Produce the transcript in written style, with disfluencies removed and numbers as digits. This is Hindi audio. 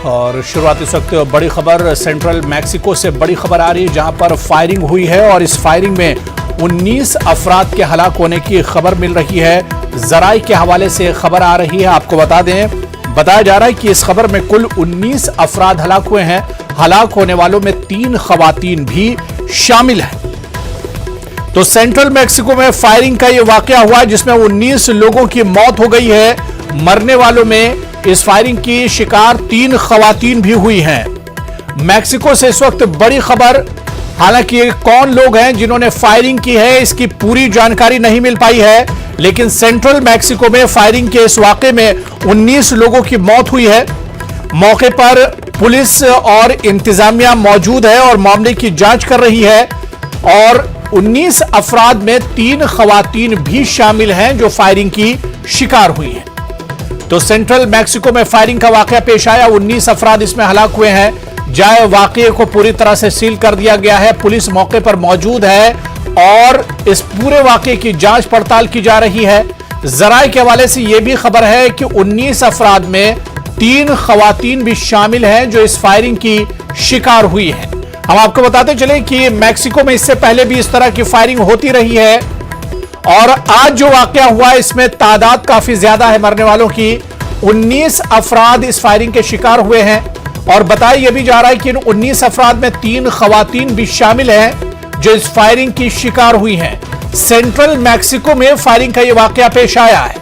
और शुरुआत इस वक्त बड़ी खबर सेंट्रल मैक्सिको से बड़ी खबर आ रही है, जहां पर फायरिंग हुई है और इस फायरिंग में 19 अफराद के हलाक होने की खबर मिल रही है। जराई के हवाले से खबर आ रही है। आपको बता दें, बताया जा रहा है कि इस खबर में कुल 19 अफराद हलाक हुए हैं। हलाक होने वालों में 3 खवातीन भी शामिल हैं। तो सेंट्रल मैक्सिको में फायरिंग का यह वाकया हुआ जिसमें 19 लोगों की मौत हो गई है। मरने वालों में इस फायरिंग की शिकार 3 खवातीन भी हुई हैं। मैक्सिको से इस वक्त बड़ी खबर, हालांकि कौन लोग हैं जिन्होंने फायरिंग की है इसकी पूरी जानकारी नहीं मिल पाई है, लेकिन सेंट्रल मैक्सिको में फायरिंग के इस वाकये में 19 लोगों की मौत हुई है। मौके पर पुलिस और इंतजामिया मौजूद है और मामले की जांच कर रही है और 19 अफराद में 3 खवातीन भी शामिल हैं जो फायरिंग की शिकार हुई हैं। तो सेंट्रल मैक्सिको में फायरिंग का वाकया पेश आया, 19 अफराद इसमें हलाक हुए हैं। जाए वाकये को पूरी तरह से सील कर दिया गया है। पुलिस मौके पर मौजूद है और इस पूरे वाकये की जांच पड़ताल की जा रही है। जराये के हवाले से यह भी खबर है कि 19 अफराद में 3 खवातीन भी शामिल हैं जो इस फायरिंग की शिकार हुई हैं। हम आपको बताते चले कि मैक्सिको में इससे पहले भी इस तरह की फायरिंग होती रही है और आज जो वाकया हुआ इसमें तादाद काफी ज्यादा है मरने वालों की। 19 अफराद इस फायरिंग के शिकार हुए हैं और बताया यह भी जा रहा है कि इन 19 अफराद में 3 खवातीन भी शामिल हैं जो इस फायरिंग की शिकार हुई हैं। सेंट्रल मैक्सिको में फायरिंग का यह वाकया पेश आया है।